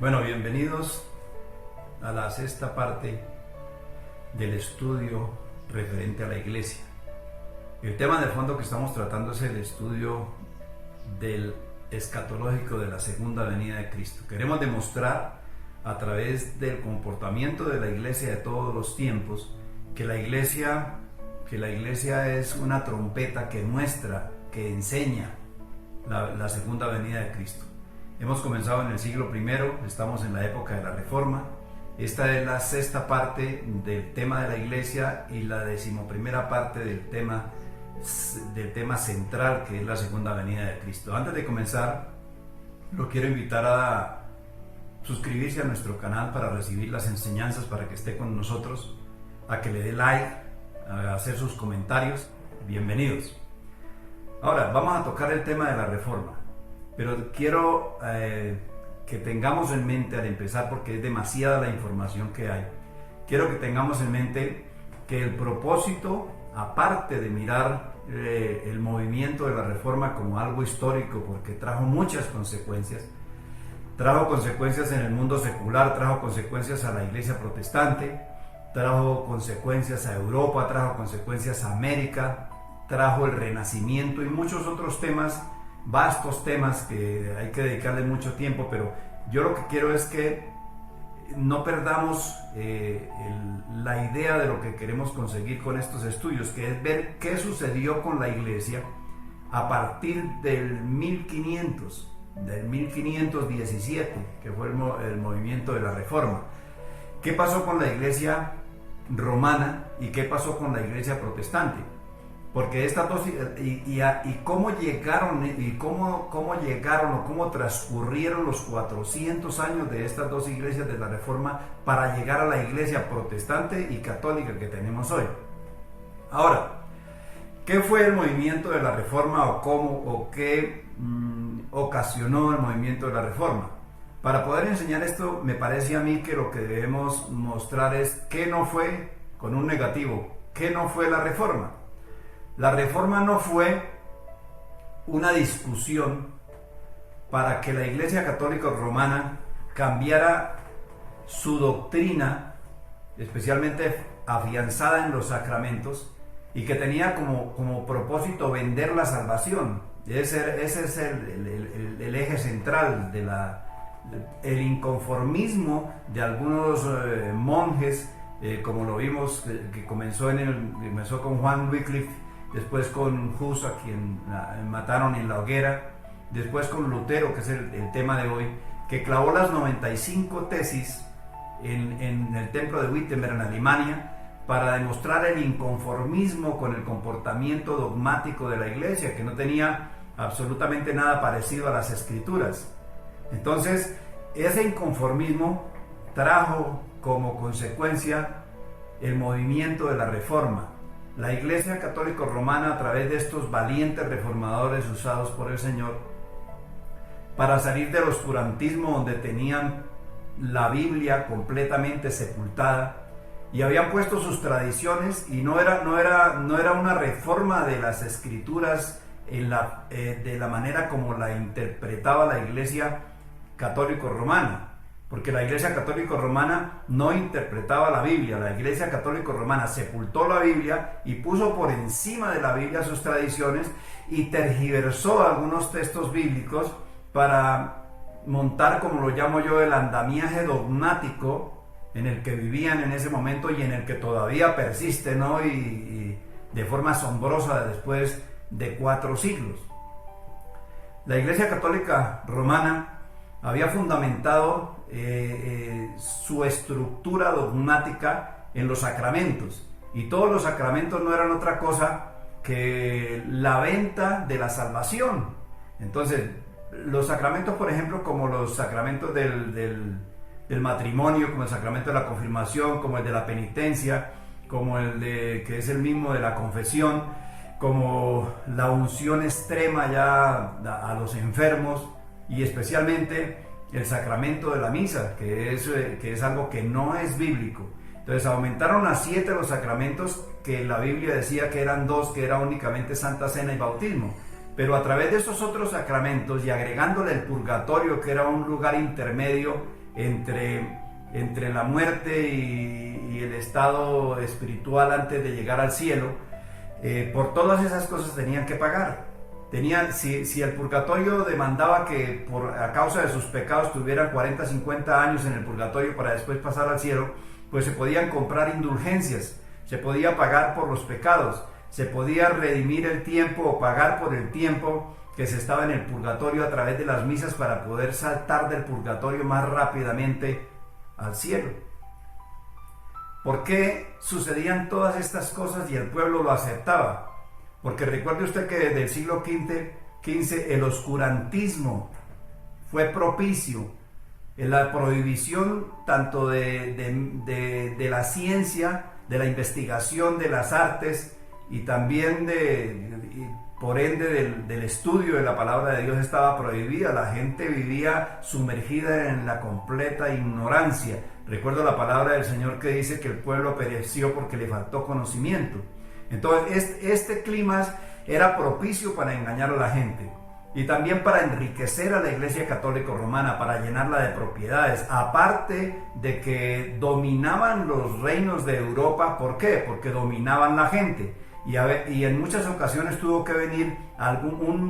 Bueno, bienvenidos a la sexta parte del estudio referente a la iglesia. El tema de fondo que estamos tratando es el estudio del escatológico de la segunda venida de Cristo. Queremos demostrar a través del comportamiento de la iglesia de todos los tiempos que la iglesia es una trompeta que muestra, que enseña la segunda venida de Cristo. Hemos comenzado en el siglo I, estamos en la época de la Reforma. Esta es la sexta parte del tema de la iglesia y la 11ª parte del tema central, que es la segunda venida de Cristo. Antes de comenzar, lo quiero invitar a suscribirse a nuestro canal para recibir las enseñanzas, para que esté con nosotros, a que le dé like, a hacer sus comentarios. Bienvenidos. Ahora, vamos a tocar el tema de la Reforma. Pero quiero que tengamos en mente al empezar, porque es demasiada la información que hay, quiero que tengamos en mente que el propósito, aparte de mirar el movimiento de la Reforma como algo histórico, porque trajo muchas consecuencias, trajo consecuencias en el mundo secular, trajo consecuencias a la iglesia protestante, trajo consecuencias a Europa, trajo consecuencias a América, trajo el Renacimiento y muchos otros temas, vastos temas que hay que dedicarle mucho tiempo, pero yo lo que quiero es que no perdamos la idea de lo que queremos conseguir con estos estudios, que es ver qué sucedió con la iglesia a partir del 1517, que fue el movimiento de la Reforma. ¿Qué pasó con la iglesia romana y qué pasó con la iglesia protestante? Porque estas dos, y cómo llegaron, o cómo transcurrieron los 400 años de estas dos iglesias de la Reforma para llegar a la iglesia protestante y católica que tenemos hoy. Ahora, ¿qué fue el movimiento de la Reforma o qué ocasionó el movimiento de la Reforma? Para poder enseñar esto, me parece a mí que lo que debemos mostrar es qué no fue, con un negativo, qué no fue la Reforma. La Reforma no fue una discusión para que la Iglesia Católica Romana cambiara su doctrina, especialmente afianzada en los sacramentos, y que tenía como propósito vender la salvación. Ese es el eje central el inconformismo de algunos monjes, como lo vimos, que comenzó con Juan Wycliffe, después con Hus, a quien mataron en la hoguera, después con Lutero, que es el tema de hoy, que clavó las 95 tesis en el templo de Wittenberg en Alemania para demostrar el inconformismo con el comportamiento dogmático de la iglesia, que no tenía absolutamente nada parecido a las escrituras. Entonces, ese inconformismo trajo como consecuencia el movimiento de la Reforma. La Iglesia Católica Romana, a través de estos valientes reformadores usados por el Señor, para salir del oscurantismo donde tenían la Biblia completamente sepultada y habían puesto sus tradiciones, y no era una reforma de las escrituras de la manera como la interpretaba la Iglesia Católica Romana, porque la Iglesia Católica Romana no interpretaba la Biblia. La Iglesia Católica Romana sepultó la Biblia y puso por encima de la Biblia sus tradiciones y tergiversó algunos textos bíblicos para montar, como lo llamo yo, el andamiaje dogmático en el que vivían en ese momento y en el que todavía persiste, ¿no? y de forma asombrosa después de 4 siglos. La Iglesia Católica Romana había fundamentado su estructura dogmática en los sacramentos, y todos los sacramentos no eran otra cosa que la venta de la salvación. Entonces, los sacramentos, por ejemplo, como los sacramentos del matrimonio, como el sacramento de la confirmación, como el de la penitencia, como que es el mismo de la confesión, como la unción extrema ya a los enfermos, y especialmente el sacramento de la misa, que es algo que no es bíblico. Entonces aumentaron a 7 los sacramentos, que la Biblia decía que eran 2, que era únicamente Santa Cena y bautismo. Pero a través de esos otros sacramentos, y agregándole el purgatorio, que era un lugar intermedio entre la muerte y el estado espiritual antes de llegar al cielo. Por todas esas cosas tenían que pagar. Si el purgatorio demandaba que a causa de sus pecados tuvieran 40, 50 años en el purgatorio para después pasar al cielo, pues se podían comprar indulgencias, se podía pagar por los pecados, se podía redimir el tiempo o pagar por el tiempo que se estaba en el purgatorio a través de las misas para poder saltar del purgatorio más rápidamente al cielo. ¿Por qué sucedían todas estas cosas y el pueblo lo aceptaba? Porque recuerde usted que desde el siglo XV el oscurantismo fue propicio en la prohibición tanto de la ciencia, de la investigación, de las artes y también por ende del estudio de la palabra de Dios estaba prohibida. La gente vivía sumergida en la completa ignorancia. Recuerdo la palabra del Señor que dice que el pueblo pereció porque le faltó conocimiento. Entonces este clima era propicio para engañar a la gente y también para enriquecer a la Iglesia Católica Romana, para llenarla de propiedades, aparte de que dominaban los reinos de Europa. ¿Por qué? Porque dominaban la gente y en muchas ocasiones tuvo que venir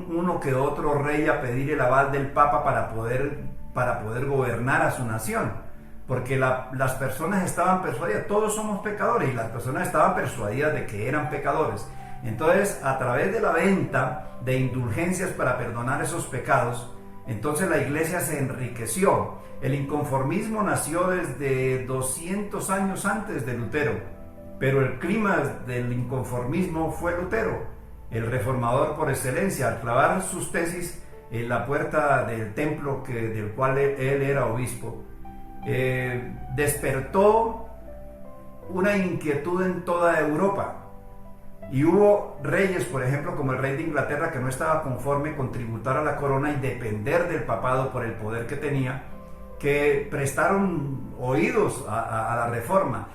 uno que otro rey a pedir el aval del Papa para poder gobernar a su nación. Porque las personas estaban persuadidas, todos somos pecadores, y las personas estaban persuadidas de que eran pecadores. Entonces, a través de la venta de indulgencias para perdonar esos pecados, entonces la iglesia se enriqueció. El inconformismo nació desde 200 años antes de Lutero, pero el clima del inconformismo fue Lutero, el reformador por excelencia, al clavar sus tesis en la puerta del templo del cual él era obispo. Despertó una inquietud en toda Europa y hubo reyes, por ejemplo, como el rey de Inglaterra, que no estaba conforme con tributar a la corona y depender del papado por el poder que tenía, que prestaron oídos a la reforma.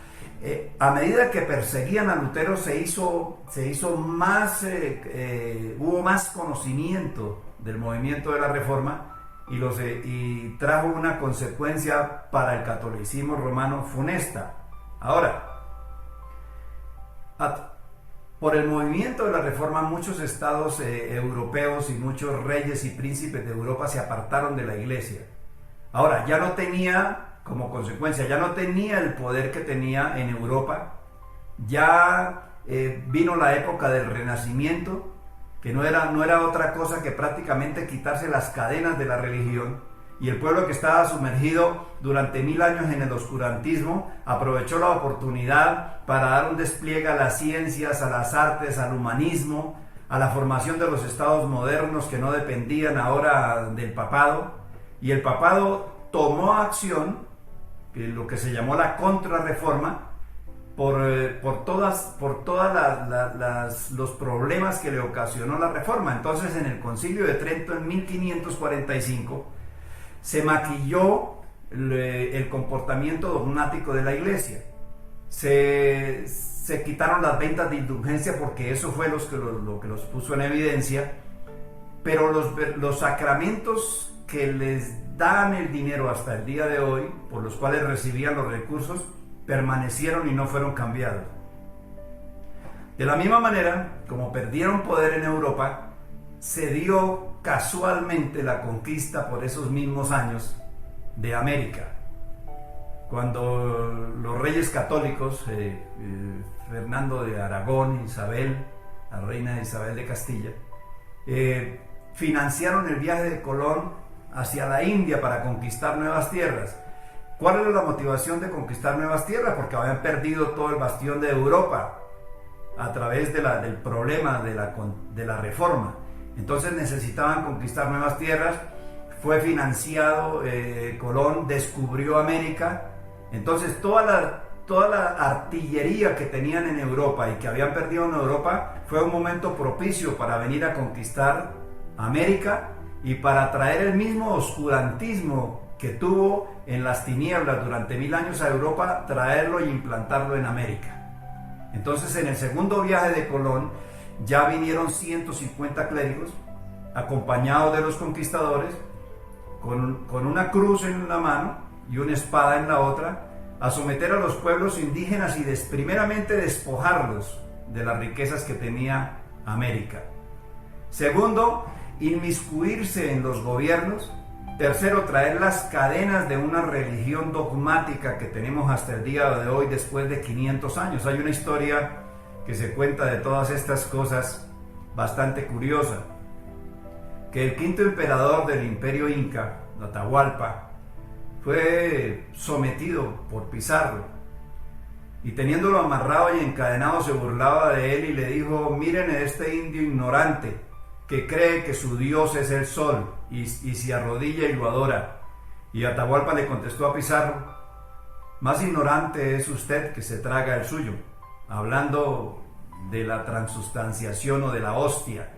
A medida que perseguían a Lutero se hizo más, hubo más conocimiento del movimiento de la reforma y trajo una consecuencia para el catolicismo romano funesta. Ahora, por el movimiento de la reforma, muchos estados europeos y muchos reyes y príncipes de Europa se apartaron de la iglesia. Ahora, como consecuencia, ya no tenía el poder que tenía en Europa. Ya vino la época del Renacimiento, que no era otra cosa que prácticamente quitarse las cadenas de la religión, y el pueblo que estaba sumergido durante 1000 años en el oscurantismo aprovechó la oportunidad para dar un despliegue a las ciencias, a las artes, al humanismo, a la formación de los estados modernos que no dependían ahora del papado, y el papado tomó acción, lo que se llamó la contrarreforma, por todas los problemas que le ocasionó la reforma. Entonces, en el Concilio de Trento en 1545 se maquilló el comportamiento dogmático de la iglesia. Se quitaron las ventas de indulgencia porque eso fue lo que los puso en evidencia, pero los sacramentos que les dan el dinero hasta el día de hoy, por los cuales recibían los recursos, permanecieron y no fueron cambiados. De la misma manera, como perdieron poder en Europa, se dio casualmente la conquista por esos mismos años de América, cuando los reyes católicos, Fernando de Aragón, Isabel, la reina Isabel de Castilla, financiaron el viaje de Colón hacia la India para conquistar nuevas tierras. ¿Cuál era la motivación de conquistar nuevas tierras? Porque habían perdido todo el bastión de Europa a través del problema de la reforma. Entonces necesitaban conquistar nuevas tierras. Fue financiado, Colón descubrió América. Entonces toda la artillería que tenían en Europa y que habían perdido en Europa, fue un momento propicio para venir a conquistar América y para traer el mismo oscurantismo que tuvo en las tinieblas durante 1000 años a Europa, traerlo y implantarlo en América. Entonces, en el segundo viaje de Colón ya vinieron 150 clérigos acompañados de los conquistadores con una cruz en una mano, y una espada en la otra, a someter a los pueblos indígenas y primeramente despojarlos de las riquezas que tenía América. Segundo, inmiscuirse en los gobiernos. Tercero, traer las cadenas de una religión dogmática que tenemos hasta el día de hoy después de 500 años. Hay una historia que se cuenta de todas estas cosas bastante curiosa, que el quinto emperador del imperio inca, Atahualpa, fue sometido por Pizarro, y teniéndolo amarrado y encadenado se burlaba de él y le dijo: miren a este indio ignorante que cree que su Dios es el sol y se arrodilla y lo adora. Y Atahualpa le contestó a Pizarro: más ignorante es usted que se traga el suyo, hablando de la transustanciación o de la hostia.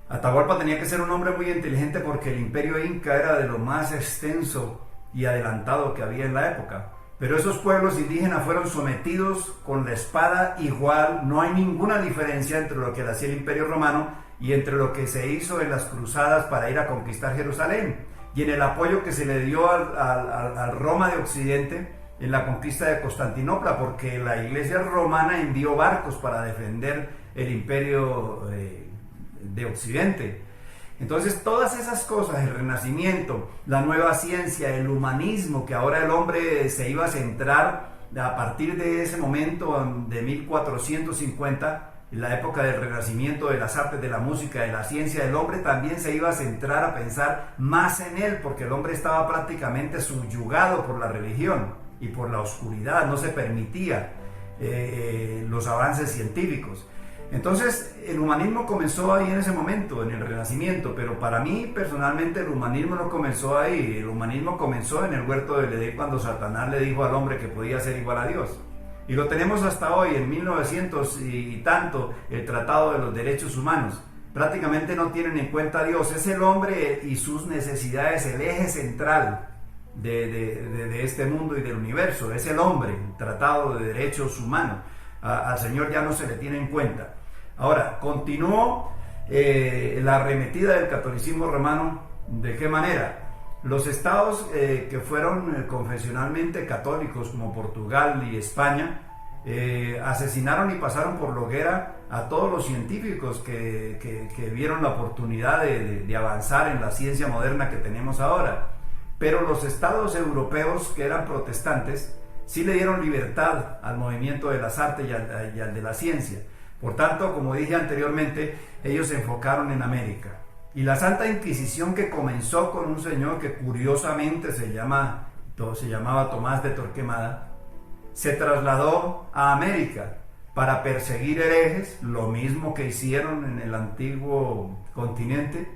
Atahualpa tenía que ser un hombre muy inteligente porque el imperio inca era de lo más extenso y adelantado que había en la época. Pero esos pueblos indígenas fueron sometidos con la espada igual. No hay ninguna diferencia entre lo que hacía el imperio romano y entre lo que se hizo en las cruzadas para ir a conquistar Jerusalén, y en el apoyo que se le dio al Roma de Occidente en la conquista de Constantinopla, porque la iglesia romana envió barcos para defender el imperio de Occidente. Entonces todas esas cosas, el Renacimiento, la nueva ciencia, el humanismo, que ahora el hombre se iba a centrar a partir de ese momento de 1450, en la época del Renacimiento, de las artes, de la música, de la ciencia, el hombre también se iba a centrar a pensar más en él, porque el hombre estaba prácticamente subyugado por la religión y por la oscuridad, no se permitía los avances científicos. Entonces el humanismo comenzó ahí en ese momento, en el Renacimiento, pero para mí personalmente el humanismo no comenzó ahí. El humanismo comenzó en el huerto del Edén, cuando Satanás le dijo al hombre que podía ser igual a Dios. Y lo tenemos hasta hoy, en 1900 y tanto, el Tratado de los Derechos Humanos. Prácticamente no tienen en cuenta a Dios. Es el hombre y sus necesidades el eje central de este mundo y del universo. Es el hombre, el Tratado de Derechos Humanos. Al Señor ya no se le tiene en cuenta. Ahora, continuó la arremetida del catolicismo romano. ¿De qué manera? Los estados que fueron confesionalmente católicos, como Portugal y España, asesinaron y pasaron por la hoguera a todos los científicos que vieron la oportunidad de avanzar en la ciencia moderna que tenemos ahora. Pero los estados europeos que eran protestantes sí le dieron libertad al movimiento de las artes y al de la ciencia. Por tanto, como dije anteriormente, ellos se enfocaron en América. Y la Santa Inquisición, que comenzó con un señor que curiosamente se llamaba Tomás de Torquemada, se trasladó a América para perseguir herejes, lo mismo que hicieron en el antiguo continente,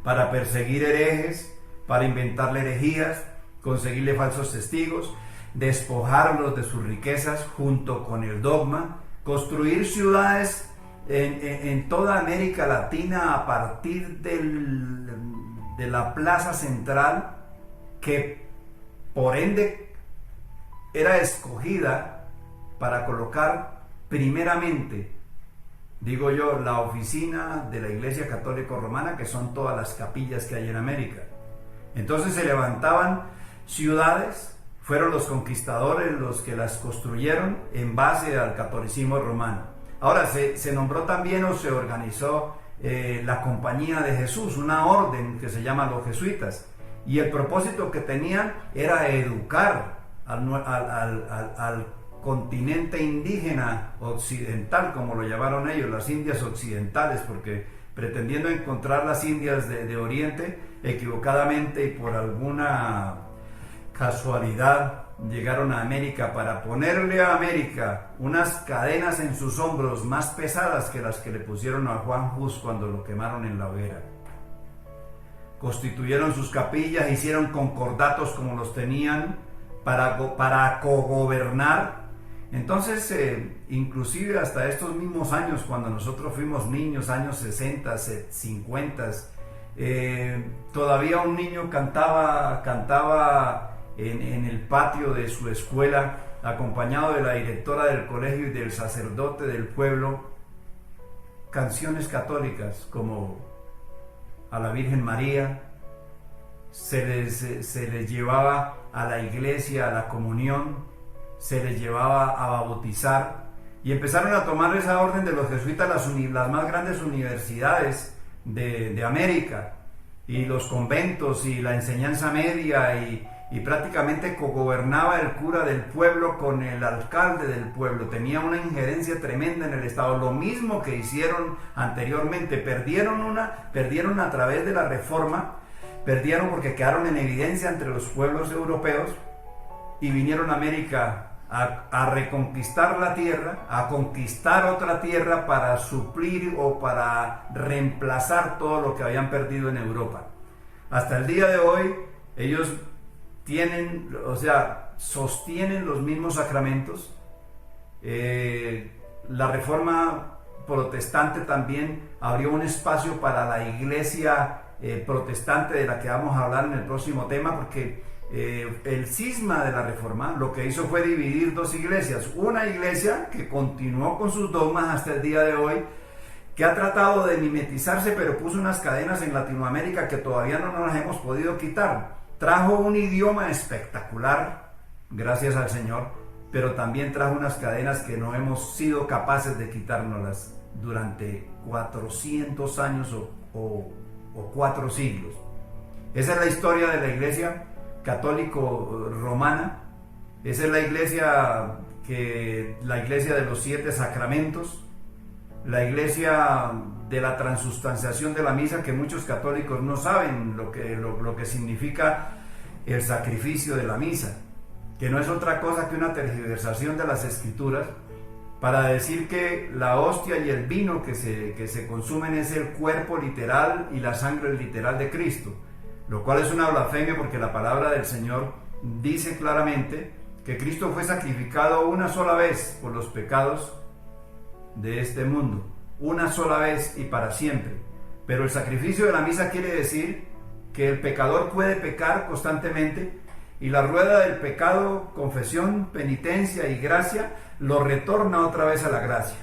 para perseguir herejes, para inventarle herejías, conseguirle falsos testigos, despojarlos de sus riquezas junto con el dogma, construir ciudades en toda América Latina a partir de la plaza central, que por ende era escogida para colocar primeramente, digo yo, la oficina de la Iglesia Católica Romana, que son todas las capillas que hay en América. Entonces se levantaban ciudades, fueron los conquistadores los que las construyeron en base al catolicismo romano. Ahora se nombró también, o se organizó la Compañía de Jesús, una orden que se llama los jesuitas, y el propósito que tenían era educar al continente indígena occidental, como lo llamaron ellos, las Indias occidentales, porque pretendiendo encontrar las Indias de Oriente, equivocadamente y por alguna casualidad llegaron a América para ponerle a América unas cadenas en sus hombros más pesadas que las que le pusieron a Juan Hus cuando lo quemaron en la hoguera. Constituyeron sus capillas, hicieron concordatos como los tenían para cogobernar. Entonces, inclusive hasta estos mismos años, cuando nosotros fuimos niños, años 60, 50, todavía un niño cantaba en el patio de su escuela, acompañado de la directora del colegio y del sacerdote del pueblo, canciones católicas como a la Virgen María, se les llevaba a la iglesia, a la comunión, se les llevaba a bautizar, y empezaron a tomar esa orden de los jesuitas las más grandes universidades de América, y los conventos y la enseñanza media, y prácticamente cogobernaba el cura del pueblo con el alcalde del pueblo. Tenía una injerencia tremenda en el Estado, lo mismo que hicieron anteriormente. Perdieron a través de la Reforma, perdieron porque quedaron en evidencia entre los pueblos europeos, y vinieron a América a reconquistar la tierra, a conquistar otra tierra para suplir o para reemplazar todo lo que habían perdido en Europa. Hasta el día de hoy ellos sostienen los mismos sacramentos. La Reforma protestante también abrió un espacio para la iglesia protestante, de la que vamos a hablar en el próximo tema, porque el cisma de la Reforma lo que hizo fue dividir dos iglesias. Una iglesia que continuó con sus dogmas hasta el día de hoy, que ha tratado de mimetizarse, pero puso unas cadenas en Latinoamérica que todavía no nos las hemos podido quitar. Trajo un idioma espectacular, gracias al Señor, pero también trajo unas cadenas que no hemos sido capaces de quitárnoslas durante 400 años o 4 siglos. Esa es la historia de la iglesia católico romana. Esa es la iglesia de los 7 sacramentos, la iglesia de la transustanciación de la misa, que muchos católicos no saben lo que significa el sacrificio de la misa, que no es otra cosa que una tergiversación de las escrituras para decir que la hostia y el vino que se consumen es el cuerpo literal y la sangre literal de Cristo, lo cual es una blasfemia, porque la palabra del Señor dice claramente que Cristo fue sacrificado una sola vez por los pecados de este mundo, una sola vez y para siempre. Pero el sacrificio de la misa quiere decir que el pecador puede pecar constantemente, y la rueda del pecado, confesión, penitencia y gracia, lo retorna otra vez a la gracia.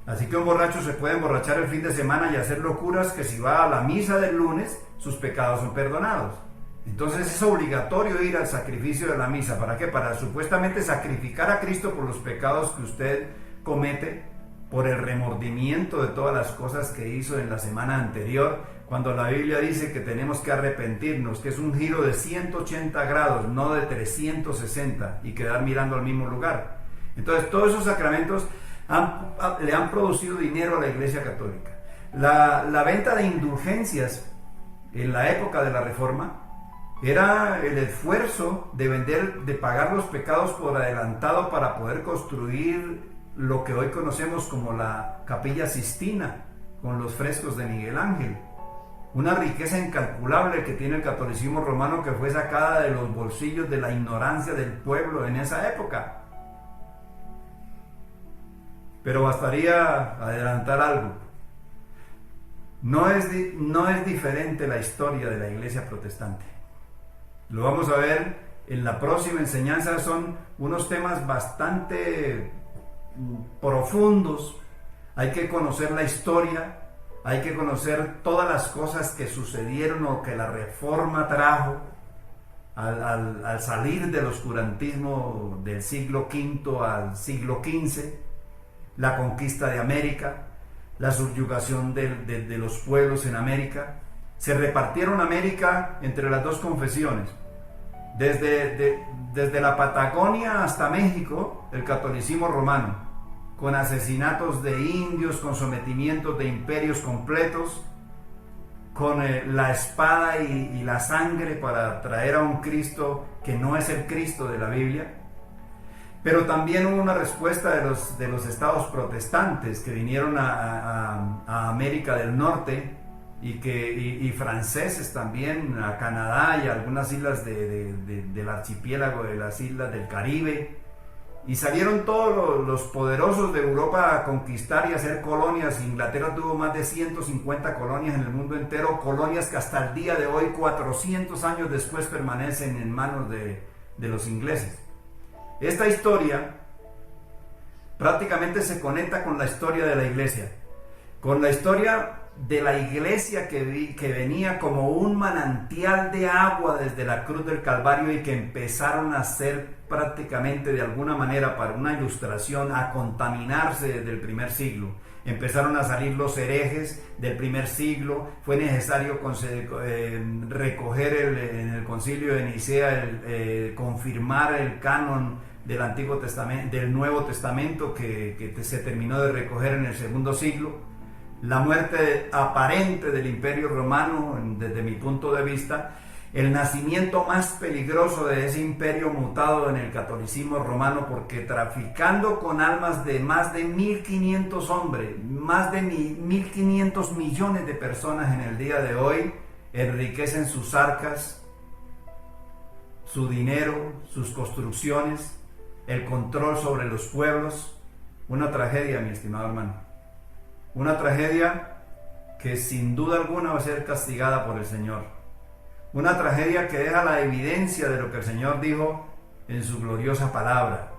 Así que un borracho se puede emborrachar el fin de semana y hacer locuras, que si va a la misa del lunes, sus pecados son perdonados. Entonces es obligatorio ir al sacrificio de la misa. ¿Para qué? Para supuestamente sacrificar a Cristo por los pecados que usted comete, por el remordimiento de todas las cosas que hizo en la semana anterior, cuando la Biblia dice que tenemos que arrepentirnos, que es un giro de 180 grados, no de 360, y quedar mirando al mismo lugar. Entonces todos esos sacramentos le han producido dinero a la Iglesia Católica. La venta de indulgencias en la época de la Reforma era el esfuerzo de pagar los pecados por adelantado para poder construir lo que hoy conocemos como la Capilla Sistina, con los frescos de Miguel Ángel. Una riqueza incalculable que tiene el catolicismo romano, que fue sacada de los bolsillos de la ignorancia del pueblo en esa época. Pero bastaría adelantar algo. No es diferente la historia de la iglesia protestante. Lo vamos a ver en la próxima enseñanza. Son unos temas bastante profundos. Hay que conocer la historia, hay que conocer todas las cosas que sucedieron o que la Reforma trajo al salir del oscurantismo del siglo V al siglo XV, la conquista de América, la subyugación de los pueblos en América. Se repartieron América entre las dos confesiones. Desde la Patagonia hasta México, el catolicismo romano, con asesinatos de indios, con sometimientos de imperios completos, con la espada y la sangre para traer a un Cristo que no es el Cristo de la Biblia. Pero también hubo una respuesta de los estados protestantes que vinieron a América del Norte, y franceses también, a Canadá y a algunas islas del archipiélago de las islas del Caribe. Y salieron todos los poderosos de Europa a conquistar y hacer colonias. Inglaterra tuvo más de 150 colonias en el mundo entero, colonias que hasta el día de hoy, 400 años después, permanecen en manos de los ingleses. Esta historia prácticamente se conecta con la historia de la iglesia, con la historia de la iglesia que venía como un manantial de agua desde la cruz del Calvario y que empezaron a ser prácticamente de alguna manera, para una ilustración, a contaminarse desde el primer siglo. Empezaron a salir los herejes del primer siglo. Fue necesario recoger en el concilio de Nicea, confirmar el canon del Antiguo Testamento, del Nuevo Testamento, que se terminó de recoger en el segundo siglo. La muerte aparente del Imperio Romano, desde mi punto de vista, el nacimiento más peligroso de ese imperio mutado en el catolicismo romano, porque traficando con almas de más de 1.500 hombres, más de 1.500 millones de personas en el día de hoy, enriquecen sus arcas, su dinero, sus construcciones, el control sobre los pueblos. Una tragedia, mi estimado hermano. Una tragedia que sin duda alguna va a ser castigada por el Señor. Una tragedia que deja la evidencia de lo que el Señor dijo en su gloriosa palabra.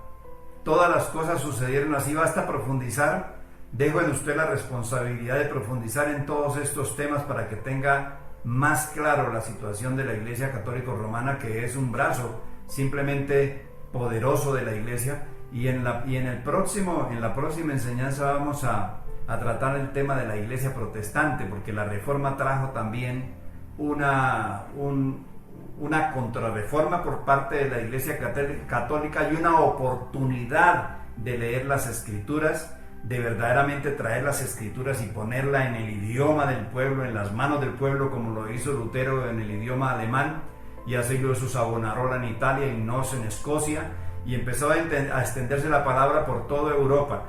Todas las cosas sucedieron así. Basta profundizar. Dejo en usted la responsabilidad de profundizar en todos estos temas para que tenga más claro la situación de la Iglesia Católica Romana, que es un brazo simplemente poderoso de la Iglesia. Y en la próxima enseñanza vamos a tratar el tema de la Iglesia Protestante, porque la Reforma trajo también una contrarreforma por parte de la Iglesia Católica y una oportunidad de leer las Escrituras, de verdaderamente traer las Escrituras y ponerla en el idioma del pueblo, en las manos del pueblo, como lo hizo Lutero en el idioma alemán, y así lo hizo Savonarola en Italia y Knox en Escocia, y empezó a extenderse la palabra por toda Europa.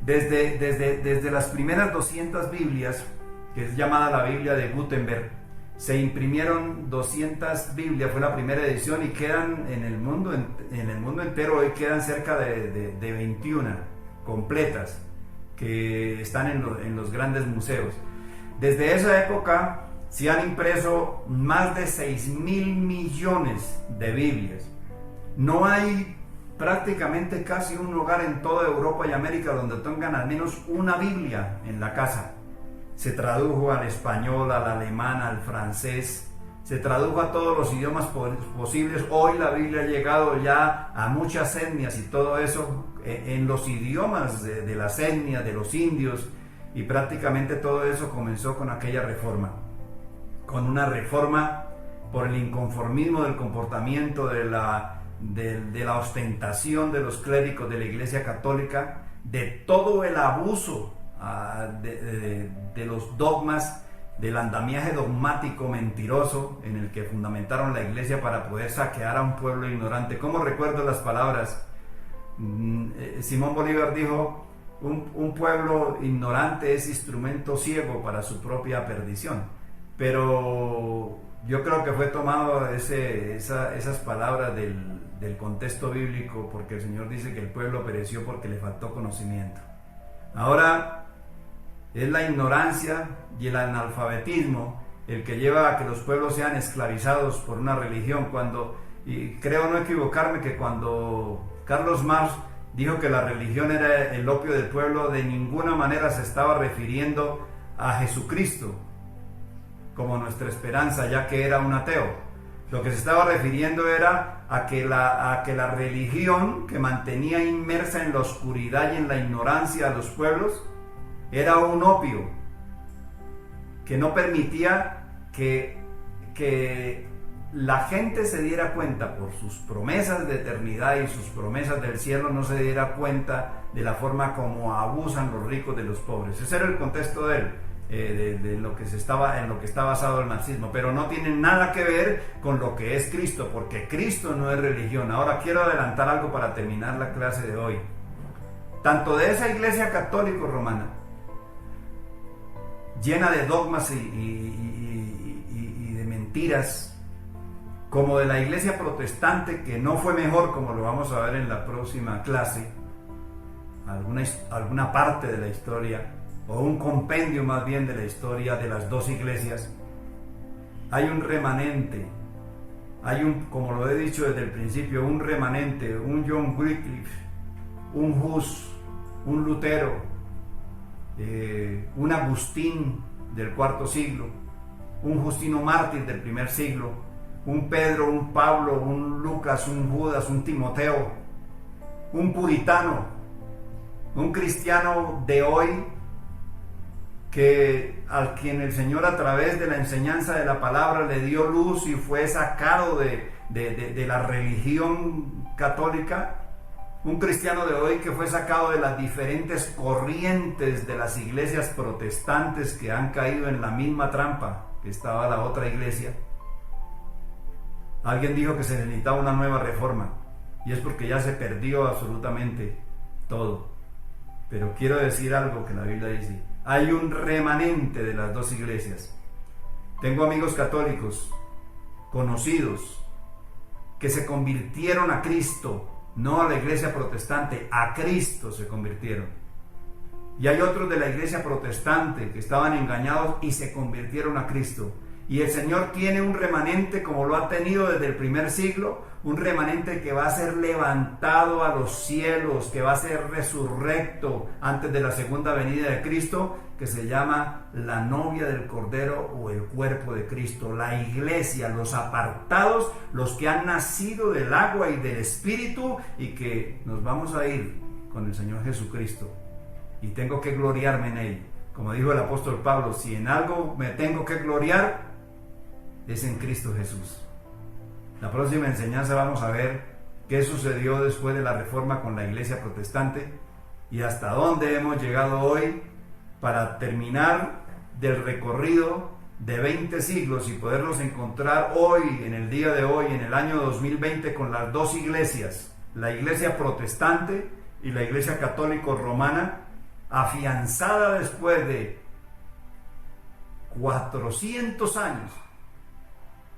Desde las primeras 200 Biblias, que es llamada la Biblia de Gutenberg, se imprimieron 200 Biblias, fue la primera edición, y quedan en el mundo entero, hoy quedan cerca de 21 completas, que están en los grandes museos. Desde esa época se han impreso más de 6.000 millones de Biblias. No hay prácticamente casi un hogar en toda Europa y América donde tengan al menos una Biblia en la casa. Se tradujo al español, al alemán, al francés, se tradujo a todos los idiomas posibles. Hoy la Biblia ha llegado ya a muchas etnias y todo eso en los idiomas de las etnias, de los indios, y prácticamente todo eso comenzó con aquella reforma, con una reforma por el inconformismo del comportamiento, de la ostentación de los clérigos de la Iglesia Católica, de todo el abuso de los dogmas, del andamiaje dogmático mentiroso en el que fundamentaron la Iglesia para poder saquear a un pueblo ignorante. ¿Cómo recuerdo las palabras? Simón Bolívar dijo: un pueblo ignorante es instrumento ciego para su propia perdición. Pero yo creo que fue tomado esas palabras del contexto bíblico, porque el Señor dice que el pueblo pereció porque le faltó conocimiento. Ahora es la ignorancia y el analfabetismo el que lleva a que los pueblos sean esclavizados por una religión. Y creo no equivocarme que cuando Carlos Marx dijo que la religión era el opio del pueblo, de ninguna manera se estaba refiriendo a Jesucristo como nuestra esperanza, ya que era un ateo. Lo que se estaba refiriendo era a que la religión que mantenía inmersa en la oscuridad y en la ignorancia a los pueblos era un opio que no permitía que la gente se diera cuenta, por sus promesas de eternidad y sus promesas del cielo, no se diera cuenta de la forma como abusan los ricos de los pobres. Ese era el contexto de él. En lo que está basado el marxismo, pero no tiene nada que ver con lo que es Cristo, porque Cristo no es religión. Ahora quiero adelantar algo para terminar la clase de hoy. Tanto de esa Iglesia Católica Romana, llena de dogmas y de mentiras, como de la Iglesia Protestante, que no fue mejor, como lo vamos a ver en la próxima clase, alguna parte de la historia, o un compendio más bien de la historia de las dos iglesias. Hay un remanente, como lo he dicho desde el principio, un remanente, un John Wycliffe, un Hus, un Lutero, un Agustín, del cuarto siglo, un Justino mártir del primer siglo, un Pedro, un Pablo, un Lucas, un Judas, un Timoteo, un puritano, un cristiano de hoy al quien el Señor a través de la enseñanza de la palabra le dio luz y fue sacado de la religión católica. Un cristiano de hoy que fue sacado de las diferentes corrientes de las iglesias protestantes que han caído en la misma trampa que estaba la otra iglesia. Alguien dijo que se necesitaba una nueva reforma, y es porque ya se perdió absolutamente todo. Pero quiero decir algo que la Biblia dice: hay un remanente de las dos iglesias. Tengo amigos católicos, conocidos, que se convirtieron a Cristo, no a la iglesia protestante, a Cristo se convirtieron. Y hay otros de la iglesia protestante que estaban engañados y se convirtieron a Cristo. Y el Señor tiene un remanente, como lo ha tenido desde el primer siglo, un remanente que va a ser levantado a los cielos, que va a ser resurrecto antes de la segunda venida de Cristo, que se llama la novia del Cordero o el cuerpo de Cristo, la iglesia, los apartados, los que han nacido del agua y del Espíritu, y que nos vamos a ir con el Señor Jesucristo. Y tengo que gloriarme en él. Como dijo el apóstol Pablo, si en algo me tengo que gloriar, es en Cristo Jesús. La próxima enseñanza vamos a ver qué sucedió después de la reforma con la iglesia protestante y hasta dónde hemos llegado hoy, para terminar del recorrido de 20 siglos y podernos encontrar hoy, en el día de hoy, en el año 2020, con las dos iglesias, la iglesia protestante y la iglesia católico romana, afianzada después de 400 años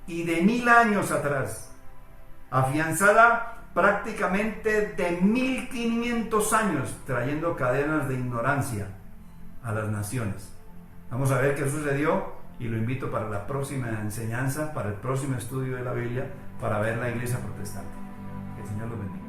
y de 1000 años atrás, afianzada prácticamente de 1500 años, trayendo cadenas de ignorancia a las naciones. Vamos a ver qué sucedió y lo invito para la próxima enseñanza, para el próximo estudio de la Biblia, para ver la iglesia protestante. Que el Señor los bendiga.